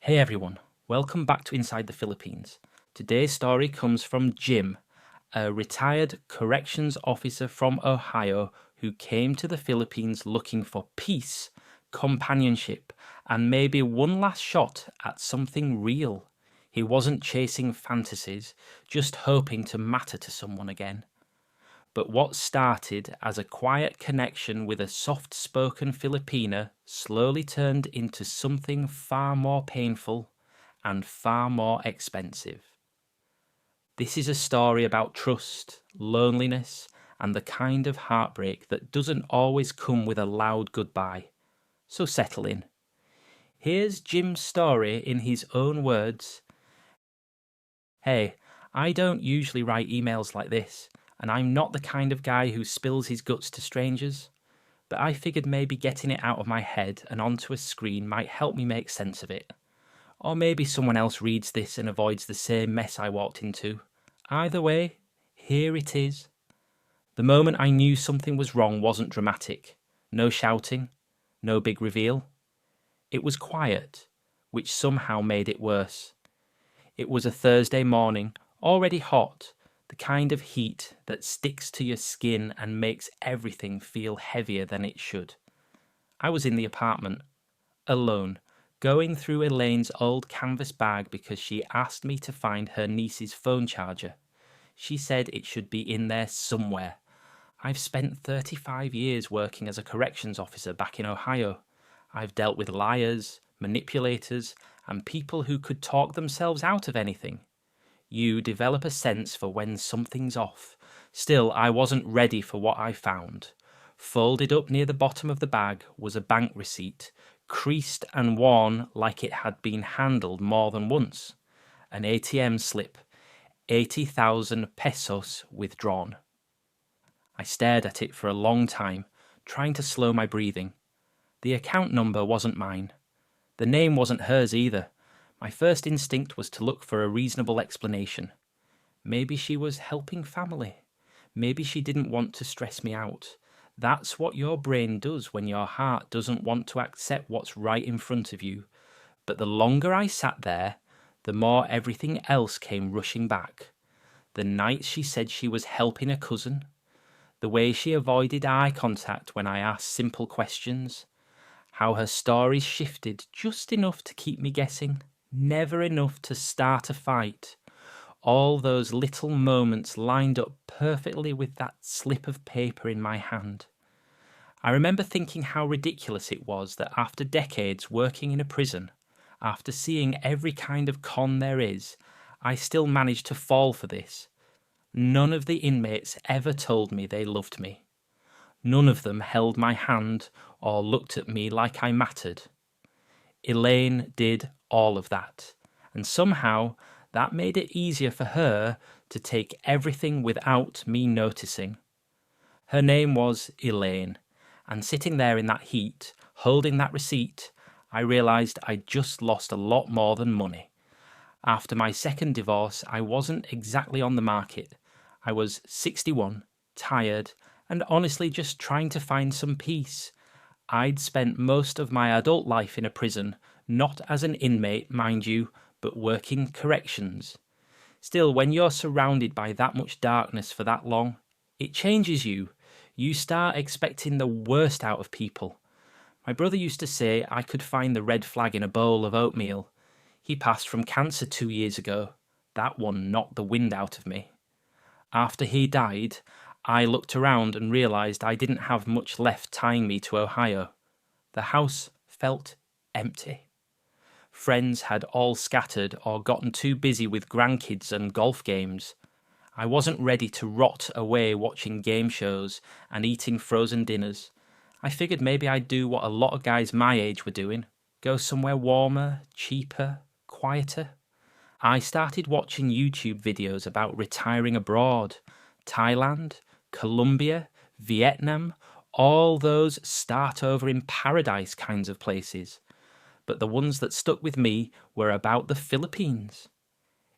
Hey everyone, welcome back to Inside the Philippines. Today's story comes from Jim, a retired corrections officer from Ohio who came to the Philippines looking for peace, companionship, and maybe one last shot at something real. He wasn't chasing fantasies, just hoping to matter to someone again. But what started as a quiet connection with a soft-spoken Filipina slowly turned into something far more painful and far more expensive. This is a story about trust, loneliness, and the kind of heartbreak that doesn't always come with a loud goodbye. So settle in. Here's Jim's story in his own words. Hey, I don't usually write emails like this, and I'm not the kind of guy who spills his guts to strangers, but I figured maybe getting it out of my head and onto a screen might help me make sense of it. Or maybe someone else reads this and avoids the same mess I walked into. Either way, here it is. The moment I knew something was wrong wasn't dramatic. No shouting, no big reveal. It was quiet, which somehow made it worse. It was a Thursday morning, already hot, the kind of heat that sticks to your skin and makes everything feel heavier than it should. I was in the apartment, alone, going through Elaine's old canvas bag because she asked me to find her niece's phone charger. She said it should be in there somewhere. I've spent 35 years working as a corrections officer back in Ohio. I've dealt with liars, manipulators, and people who could talk themselves out of anything. You develop a sense for when something's off. Still, I wasn't ready for what I found. Folded up near the bottom of the bag was a bank receipt, creased and worn like it had been handled more than once. An ATM slip, 80,000 pesos withdrawn. I stared at it for a long time, trying to slow my breathing. The account number wasn't mine. The name wasn't hers either. My first instinct was to look for a reasonable explanation. Maybe she was helping family. Maybe she didn't want to stress me out. That's what your brain does when your heart doesn't want to accept what's right in front of you. But the longer I sat there, the more everything else came rushing back. The nights she said she was helping a cousin. The way she avoided eye contact when I asked simple questions. How her stories shifted just enough to keep me guessing, never enough to start a fight. All those little moments lined up perfectly with that slip of paper in my hand. I remember thinking how ridiculous it was that after decades working in a prison, after seeing every kind of con there is, I still managed to fall for this. None of the inmates ever told me they loved me. None of them held my hand or looked at me like I mattered. Elaine did all of that, and somehow that made it easier for her to take everything without me noticing. Her name was Elaine, and sitting there in that heat, holding that receipt, I realised I'd just lost a lot more than money. After my second divorce, I wasn't exactly on the market. I was 61, tired, and honestly just trying to find some peace. I'd spent most of my adult life in a prison, not as an inmate, mind you, but working corrections. Still, when you're surrounded by that much darkness for that long, it changes you. You start expecting the worst out of people. My brother used to say I could find the red flag in a bowl of oatmeal. He passed from cancer 2 years ago. That one knocked the wind out of me. After he died, I looked around and realised I didn't have much left tying me to Ohio. The house felt empty. Friends had all scattered or gotten too busy with grandkids and golf games. I wasn't ready to rot away watching game shows and eating frozen dinners. I figured maybe I'd do what a lot of guys my age were doing. Go somewhere warmer, cheaper, quieter. I started watching YouTube videos about retiring abroad. Thailand, Colombia, Vietnam, all those start over in paradise kinds of places. But the ones that stuck with me were about the Philippines.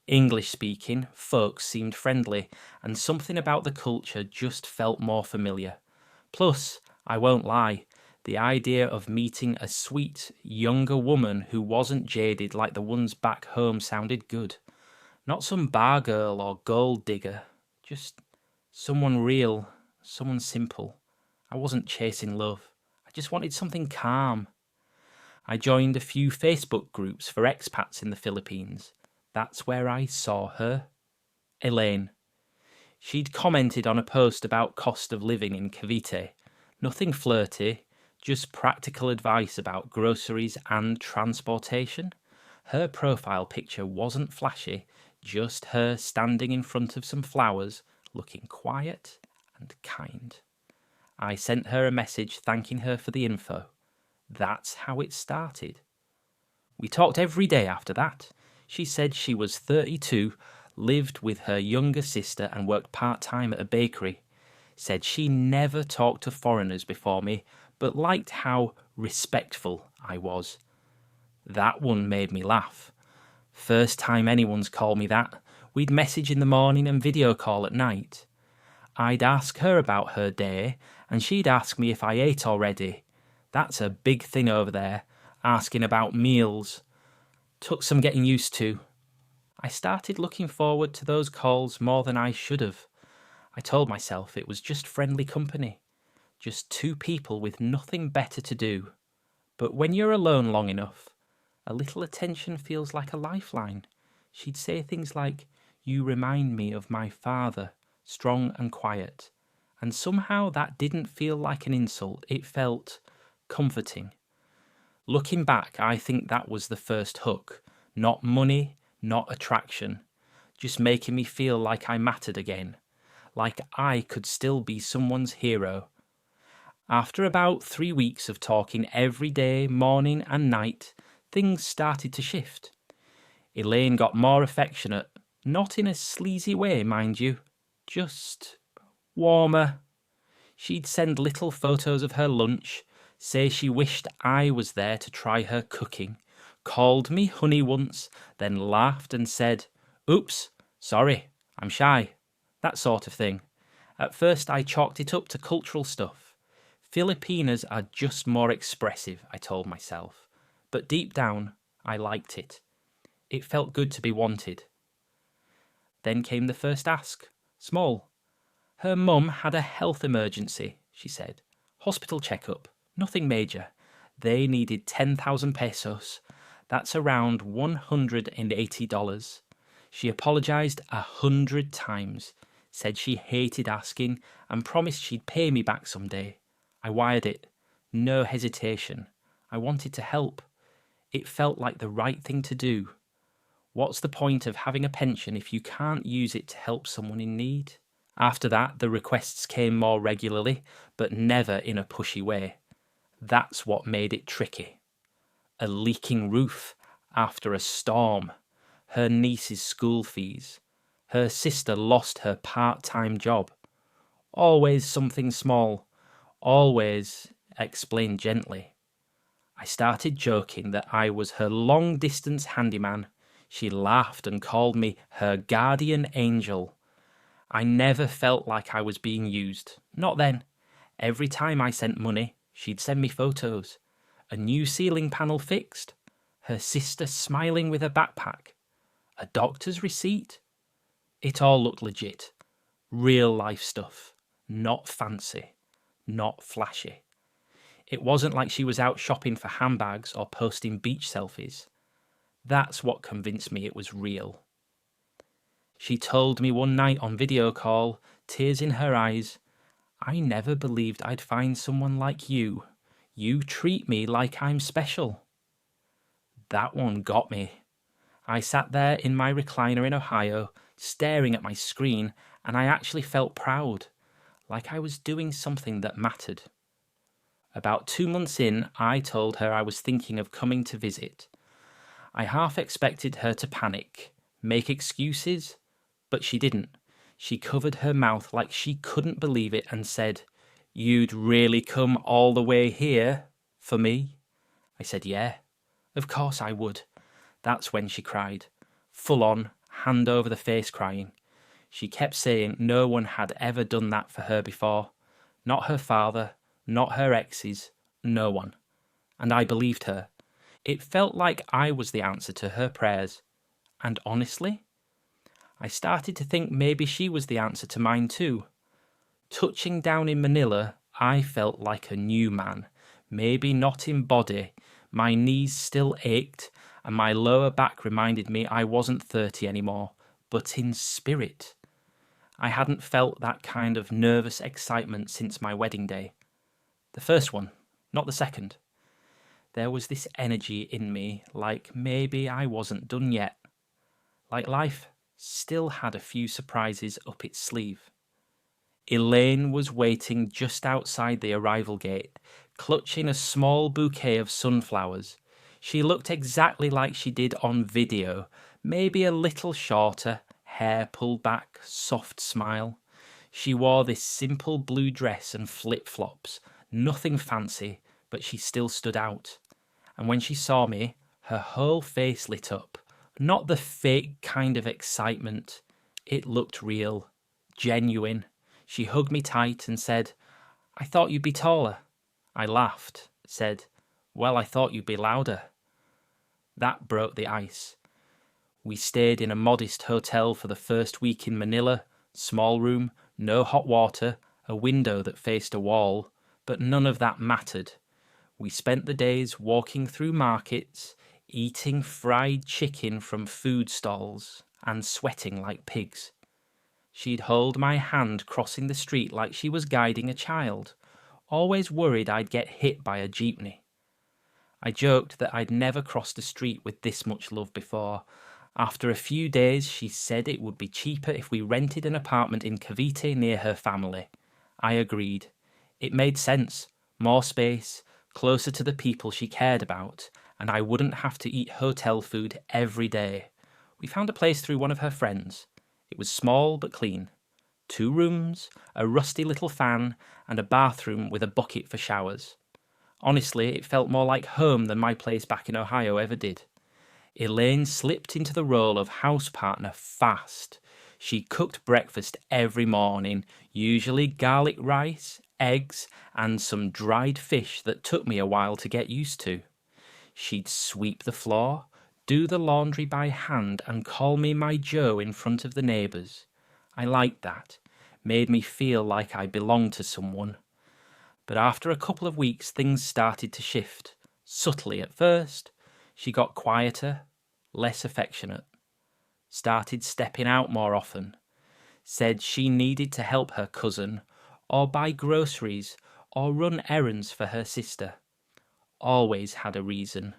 English-speaking folks seemed friendly, and something about the culture just felt more familiar. Plus, I won't lie, The idea of meeting a sweet, younger woman who wasn't jaded like the ones back home sounded good. Not some bar girl or gold digger, just someone real, someone simple. I wasn't chasing love. I just wanted something calm. I joined a few Facebook groups for expats in the Philippines. That's where I saw her. Elaine. She'd commented on a post about cost of living in Cavite. Nothing flirty, just practical advice about groceries and transportation. Her profile picture wasn't flashy, just her standing in front of some flowers, looking quiet and kind. I sent her a message thanking her for the info. That's how it started. We talked every day after that. She said she was 32, lived with her younger sister and worked part-time at a bakery. Said she never talked to foreigners before me, but liked how respectful I was. That one made me laugh. First time anyone's called me that. We'd message in the morning and video call at night. I'd ask her about her day, and she'd ask me if I ate already. That's a big thing over there, asking about meals. Took some getting used to. I started looking forward to those calls more than I should have. I told myself it was just friendly company, just two people with nothing better to do. But when you're alone long enough, a little attention feels like a lifeline. She'd say things like, "You remind me of my father, strong and quiet." And somehow that didn't feel like an insult, it felt comforting. Looking back, I think that was the first hook. Not money, not attraction. Just making me feel like I mattered again. Like I could still be someone's hero. After about 3 weeks of talking every day, morning and night, things started to shift. Elaine got more affectionate, not in a sleazy way, mind you, just warmer. She'd send little photos of her lunch, say she wished I was there to try her cooking, called me honey once, then laughed and said, "Oops, sorry, I'm shy." That sort of thing. At first I chalked it up to cultural stuff. Filipinas are just more expressive, I told myself. But deep down, I liked it. It felt good to be wanted. Then came the first ask. Small. Her mum had a health emergency, she said. Hospital checkup. Nothing major. They needed 10,000 pesos. That's around $180. She apologised 100 times, said she hated asking and promised she'd pay me back someday. I wired it. No hesitation. I wanted to help. It felt like the right thing to do. What's the point of having a pension if you can't use it to help someone in need? After that, the requests came more regularly, but never in a pushy way. That's what made it tricky. A leaking roof after a storm. Her niece's school fees. Her sister lost her part-time job. Always something small. Always explained gently. I started joking that I was her long-distance handyman. She laughed and called me her guardian angel. I never felt like I was being used. Not then. Every time I sent money, she'd send me photos. A new ceiling panel fixed. Her sister smiling with a backpack. A doctor's receipt. It all looked legit. Real life stuff. Not fancy. Not flashy. It wasn't like she was out shopping for handbags or posting beach selfies. That's what convinced me it was real. She told me one night on video call, tears in her eyes, "I never believed I'd find someone like you. You treat me like I'm special." That one got me. I sat there in my recliner in Ohio, staring at my screen, and I actually felt proud, like I was doing something that mattered. About 2 months in, I told her I was thinking of coming to visit. I half expected her to panic, make excuses, but she didn't. She covered her mouth like she couldn't believe it and said, "You'd really come all the way here for me?" I said, "Yeah, of course I would." That's when she cried, full on, hand over the face crying. She kept saying no one had ever done that for her before. Not her father, not her exes, No one. And I believed her. It felt like I was the answer to her prayers. And honestly, I started to think maybe she was the answer to mine too. Touching down in Manila, I felt like a new man. Maybe not in body. My knees still ached, and my lower back reminded me I wasn't 30 anymore, but in spirit. I hadn't felt that kind of nervous excitement since my wedding day. The first one, not the second. There was this energy in me, like maybe I wasn't done yet. Like life still had a few surprises up its sleeve. Elaine was waiting just outside the arrival gate, clutching a small bouquet of sunflowers. She looked exactly like she did on video, maybe a little shorter, hair pulled back, soft smile. She wore this simple blue dress and flip-flops, nothing fancy, but she still stood out. And when she saw me, her whole face lit up. Not the fake kind of excitement. It looked real, genuine. She hugged me tight and said, "I thought you'd be taller." I laughed, said, "Well, I thought you'd be louder." That broke the ice. We stayed in a modest hotel for the first week in Manila, small room, no hot water, a window that faced a wall, but none of that mattered. We spent the days walking through markets, eating fried chicken from food stalls, and sweating like pigs. She'd hold my hand crossing the street like she was guiding a child, always worried I'd get hit by a jeepney. I joked that I'd never crossed a street with this much love before. After a few days, she said it would be cheaper if we rented an apartment in Cavite near her family. I agreed. It made sense. More space, closer to the people she cared about, and I wouldn't have to eat hotel food every day. We found a place through one of her friends. It was small but clean. 2 rooms, a rusty little fan, and a bathroom with a bucket for showers. Honestly, it felt more like home than my place back in Ohio ever did. Elaine slipped into the role of house partner fast. She cooked breakfast every morning, usually garlic rice, eggs, and some dried fish that took me a while to get used to. She'd sweep the floor, do the laundry by hand, and call me my Joe in front of the neighbours. I liked that. Made me feel like I belonged to someone. But after a couple of weeks, things started to shift. Subtly at first. She got quieter, less affectionate. Started stepping out more often. Said she needed to help her cousin, or buy groceries, or run errands for her sister. Always had a reason.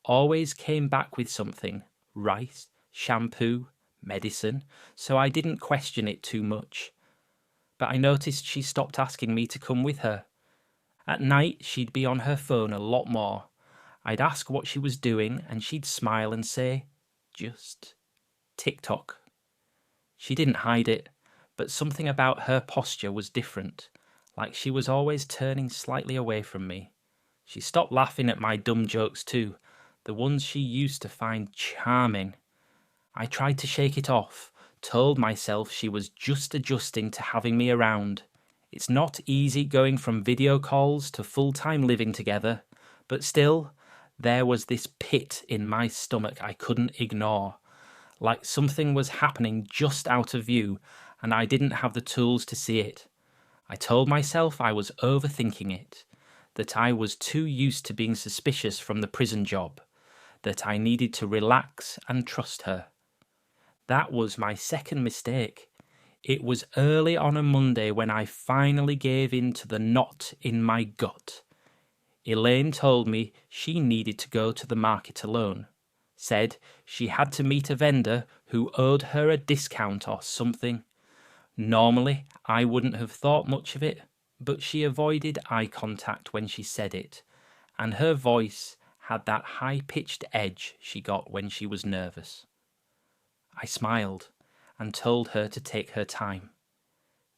Always came back with something. Rice, shampoo, medicine, so I didn't question it too much. But I noticed she stopped asking me to come with her. At night, she'd be on her phone a lot more. I'd ask what she was doing, and she'd smile and say, "Just TikTok." She didn't hide it, but something about her posture was different, like she was always turning slightly away from me. She stopped laughing at my dumb jokes too, the ones she used to find charming. I tried to shake it off, told myself she was just adjusting to having me around. It's not easy going from video calls to full-time living together, but still, there was this pit in my stomach I couldn't ignore, like something was happening just out of view and I didn't have the tools to see it. I told myself I was overthinking it, that I was too used to being suspicious from the prison job, that I needed to relax and trust her. That was my second mistake. It was early on a Monday when I finally gave in to the knot in my gut. Elaine told me she needed to go to the market alone. Said she had to meet a vendor who owed her a discount or something. Normally, I wouldn't have thought much of it, but she avoided eye contact when she said it, and her voice had that high-pitched edge she got when she was nervous. I smiled and told her to take her time.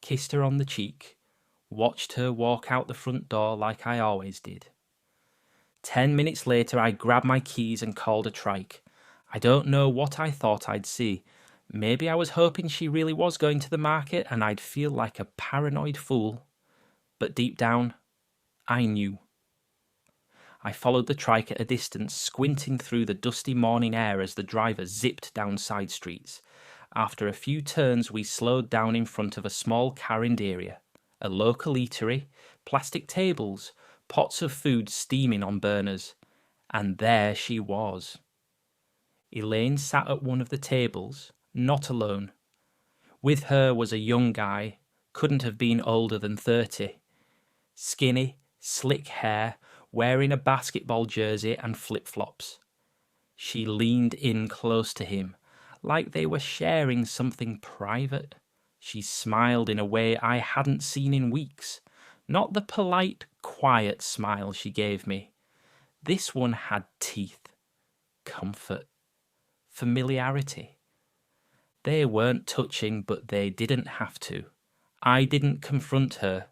Kissed her on the cheek, watched her walk out the front door like I always did. 10 minutes later, I grabbed my keys and called a trike. I don't know what I thought I'd see. Maybe I was hoping she really was going to the market and I'd feel like a paranoid fool. But deep down, I knew. I followed the trike at a distance, squinting through the dusty morning air as the driver zipped down side streets. After a few turns, we slowed down in front of a small carinderia, a local eatery, plastic tables, pots of food steaming on burners. And there she was. Elaine sat at one of the tables, not alone. With her was a young guy, couldn't have been older than 30. Skinny, slick hair, wearing a basketball jersey and flip-flops. She leaned in close to him, like they were sharing something private. She smiled in a way I hadn't seen in weeks. Not the polite, quiet smile she gave me. This one had teeth, comfort, familiarity. They weren't touching, but they didn't have to. I didn't confront her.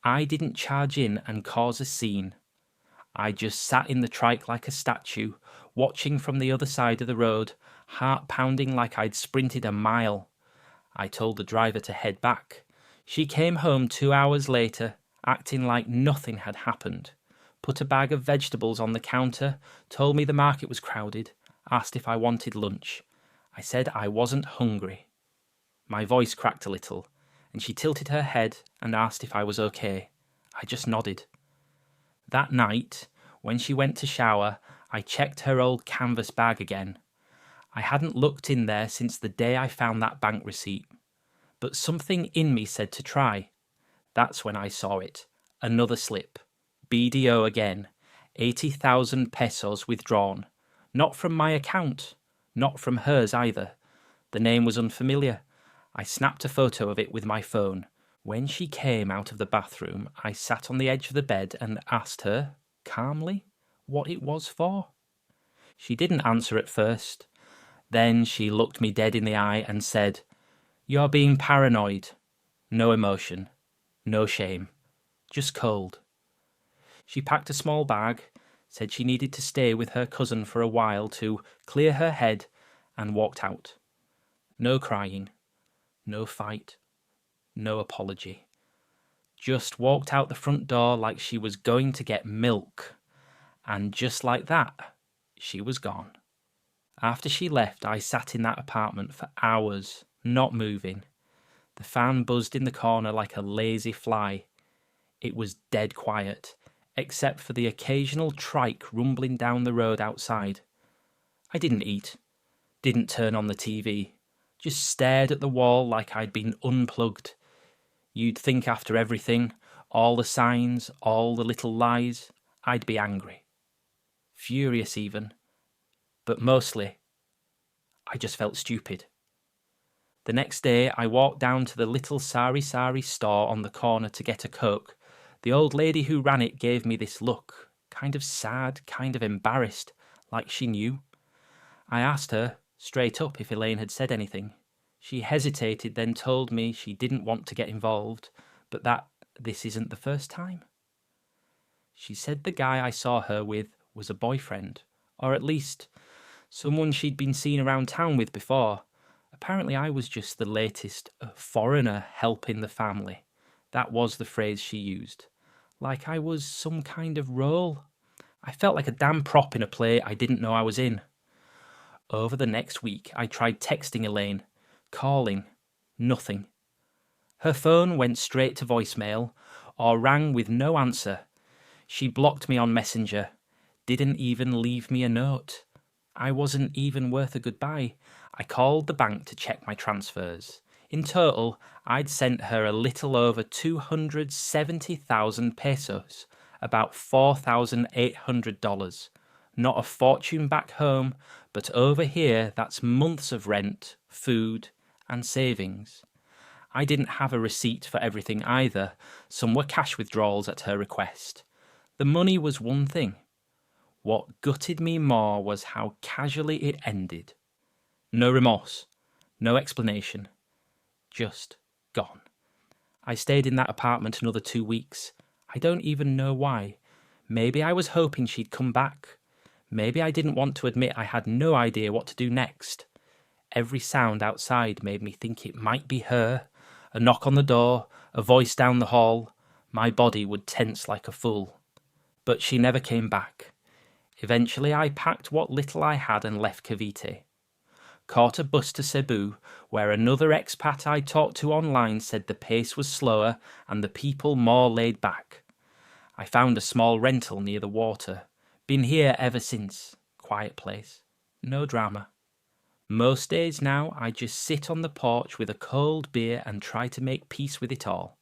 I didn't charge in and cause a scene. I just sat in the trike like a statue, watching from the other side of the road, heart pounding like I'd sprinted a mile. I told the driver to head back. She came home 2 hours later, acting like nothing had happened. Put a bag of vegetables on the counter, told me the market was crowded, asked if I wanted lunch. I said I wasn't hungry. My voice cracked a little, and she tilted her head and asked if I was okay. I just nodded. That night, when she went to shower, I checked her old canvas bag again. I hadn't looked in there since the day I found that bank receipt. But something in me said to try. That's when I saw it. Another slip. BDO again. 80,000 pesos withdrawn. Not from my account. Not from hers either. The name was unfamiliar. I snapped a photo of it with my phone. When she came out of the bathroom, I sat on the edge of the bed and asked her, calmly, what it was for. She didn't answer at first. Then she looked me dead in the eye and said, "You're being paranoid." No emotion. No shame. Just cold. She packed a small bag, said she needed to stay with her cousin for a while to clear her head, and walked out. No crying. No fight. No apology. Just walked out the front door like she was going to get milk. And just like that, she was gone. After she left, I sat in that apartment for hours, not moving. The fan buzzed in the corner like a lazy fly. It was dead quiet, except for the occasional trike rumbling down the road outside. I didn't eat, didn't turn on the TV, just stared at the wall like I'd been unplugged. You'd think after everything, all the signs, all the little lies, I'd be angry. Furious even. But mostly, I just felt stupid. The next day, I walked down to the little sari-sari store on the corner to get a Coke. The old lady who ran it gave me this look, kind of sad, kind of embarrassed, like she knew. I asked her, straight up, if Elaine had said anything. She hesitated, then told me she didn't want to get involved, but that this isn't the first time. She said the guy I saw her with was a boyfriend, or at least someone she'd been seen around town with before. Apparently I was just the latest foreigner helping the family. That was the phrase she used. Like I was some kind of role. I felt like a damn prop in a play I didn't know I was in. Over the next week, I tried texting Elaine, calling, nothing. Her phone went straight to voicemail, or rang with no answer. She blocked me on Messenger, didn't even leave me a note. I wasn't even worth a goodbye. I called the bank to check my transfers. In total, I'd sent her a little over 270,000 pesos, about $4,800. Not a fortune back home, but over here that's months of rent, food, and savings. I didn't have a receipt for everything either. Some were cash withdrawals at her request. The money was one thing. What gutted me more was how casually it ended. No remorse, no explanation. Just gone. I stayed in that apartment another 2 weeks. I don't even know why. Maybe I was hoping she'd come back. Maybe I didn't want to admit I had no idea what to do next. Every sound outside made me think it might be her. A knock on the door, a voice down the hall. My body would tense like a fool. But she never came back. Eventually I packed what little I had and left Cavite. Caught a bus to Cebu, where another expat I talked to online said the pace was slower and the people more laid back. I found a small rental near the water. Been here ever since. Quiet place. No drama. Most days now I just sit on the porch with a cold beer and try to make peace with it all.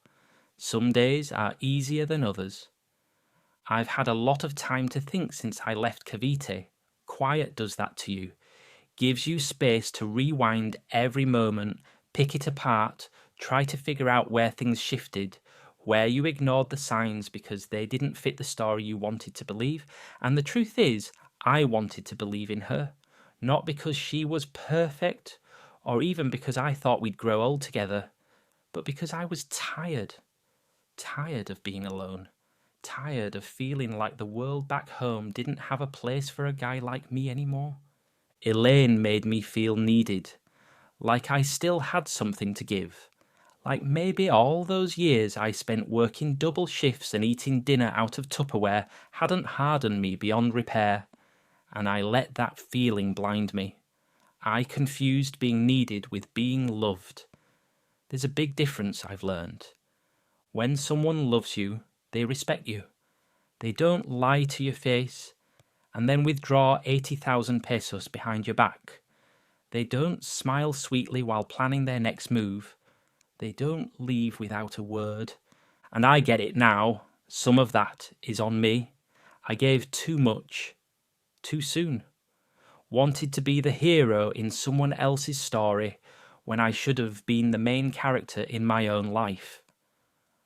Some days are easier than others. I've had a lot of time to think since I left Cavite. Quiet does that to you. Gives you space to rewind every moment, pick it apart, try to figure out where things shifted, where you ignored the signs because they didn't fit the story you wanted to believe. And the truth is, I wanted to believe in her. Not because she was perfect, or even because I thought we'd grow old together, but because I was tired. Tired of being alone. Tired of feeling like the world back home didn't have a place for a guy like me anymore. Elaine made me feel needed, like I still had something to give. Like maybe all those years I spent working double shifts and eating dinner out of Tupperware hadn't hardened me beyond repair, and I let that feeling blind me. I confused being needed with being loved. There's a big difference I've learned. When someone loves you, they respect you. They don't lie to your face and then withdraw 80,000 pesos behind your back. They don't smile sweetly while planning their next move. They don't leave without a word. And I get it now. Some of that is on me. I gave too much, too soon. Wanted to be the hero in someone else's story when I should have been the main character in my own life.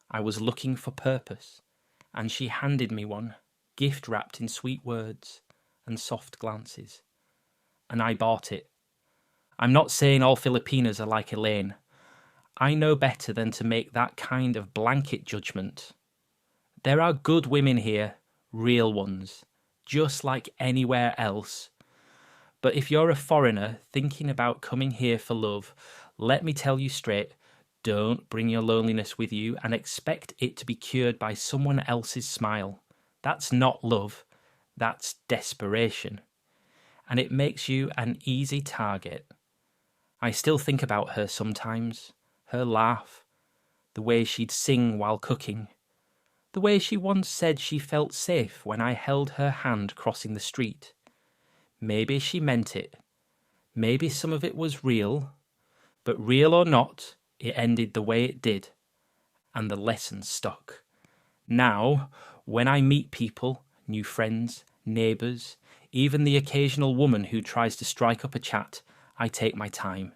I was looking for purpose, and she handed me one, gift wrapped in sweet words and soft glances. And I bought it. I'm not saying all Filipinas are like Elaine. I know better than to make that kind of blanket judgment. There are good women here, real ones, just like anywhere else. But if you're a foreigner thinking about coming here for love, let me tell you straight, don't bring your loneliness with you and expect it to be cured by someone else's smile. That's not love, that's desperation. And it makes you an easy target. I still think about her sometimes, her laugh, the way she'd sing while cooking, the way she once said she felt safe when I held her hand crossing the street. Maybe she meant it. Maybe some of it was real. But real or not, it ended the way it did. And the lesson stuck. Now, when I meet people, new friends, neighbours, even the occasional woman who tries to strike up a chat, I take my time.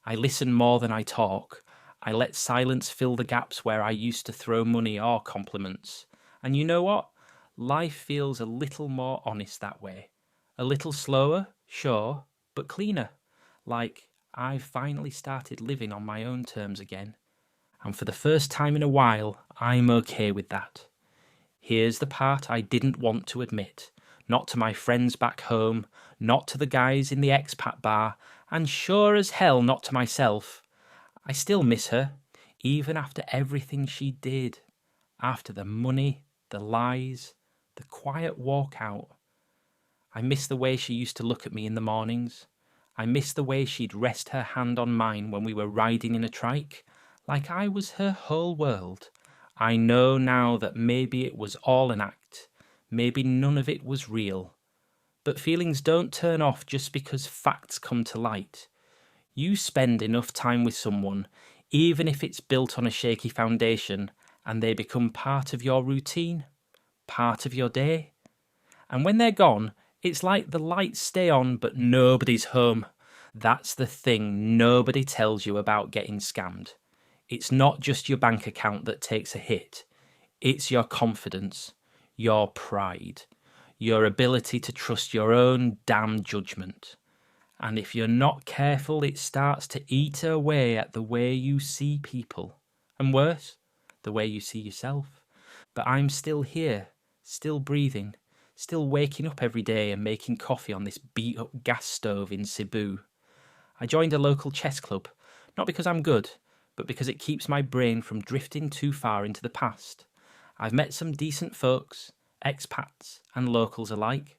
I listen more than I talk. I let silence fill the gaps where I used to throw money or compliments. And you know what? Life feels a little more honest that way. A little slower, sure, but cleaner. Like I've finally started living on my own terms again. And for the first time in a while, I'm okay with that. Here's the part I didn't want to admit. Not to my friends back home, not to the guys in the expat bar, and sure as hell not to myself. I still miss her, even after everything she did. After the money, the lies, the quiet walk out. I miss the way she used to look at me in the mornings. I miss the way she'd rest her hand on mine when we were riding in a trike, like I was her whole world. I know now that maybe it was all an act. Maybe none of it was real. But feelings don't turn off just because facts come to light. You spend enough time with someone, even if it's built on a shaky foundation, and they become part of your routine, part of your day. And when they're gone, it's like the lights stay on, but nobody's home. That's the thing nobody tells you about getting scammed. It's not just your bank account that takes a hit. It's your confidence, your pride, your ability to trust your own damn judgment. And if you're not careful, it starts to eat away at the way you see people. And worse, the way you see yourself. But I'm still here, still breathing, still waking up every day and making coffee on this beat-up gas stove in Cebu. I joined a local chess club, not because I'm good, but because it keeps my brain from drifting too far into the past. I've met some decent folks, expats and locals alike.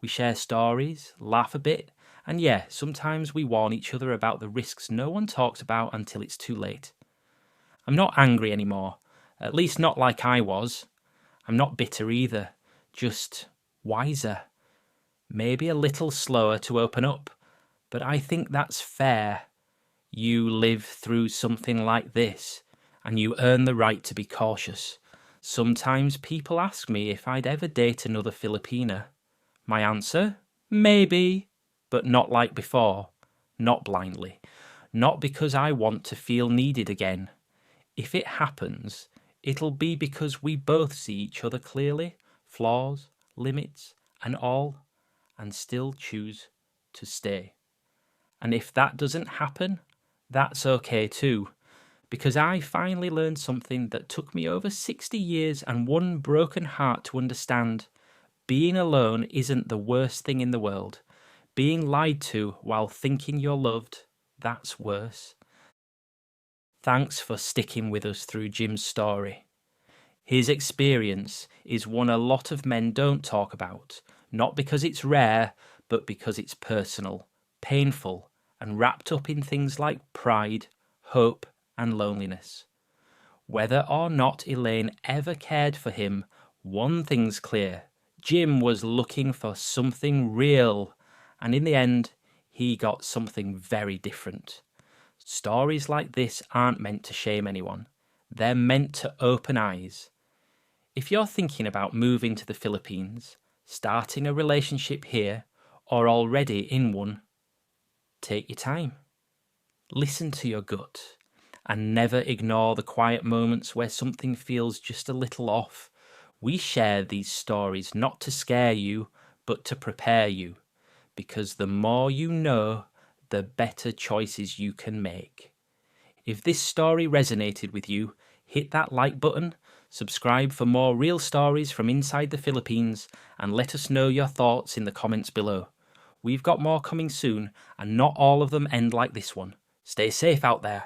We share stories, laugh a bit, and yeah, sometimes we warn each other about the risks no one talks about until it's too late. I'm not angry anymore, at least not like I was. I'm not bitter either, just wiser. Maybe a little slower to open up, but I think that's fair. You live through something like this, and you earn the right to be cautious. Sometimes people ask me if I'd ever date another Filipina. My answer? Maybe, but not like before. Not blindly. Not because I want to feel needed again. If it happens, it'll be because we both see each other clearly, flaws, limits, and all, and still choose to stay. And if that doesn't happen, that's okay too, because I finally learned something that took me over 60 years and one broken heart to understand. Being alone isn't the worst thing in the world. Being lied to while thinking you're loved, that's worse. Thanks for sticking with us through Jim's story. His experience is one a lot of men don't talk about, not because it's rare, but because it's personal, painful, and wrapped up in things like pride, hope, and loneliness. Whether or not Elaine ever cared for him, one thing's clear. Jim was looking for something real, and in the end, he got something very different. Stories like this aren't meant to shame anyone. They're meant to open eyes. If you're thinking about moving to the Philippines, starting a relationship here, or already in one, take your time. Listen to your gut, and never ignore the quiet moments where something feels just a little off. We share these stories not to scare you, but to prepare you, because the more you know, the better choices you can make. If this story resonated with you, hit that like button, subscribe for more real stories from inside the Philippines, and let us know your thoughts in the comments below. We've got more coming soon, and not all of them end like this one. Stay safe out there.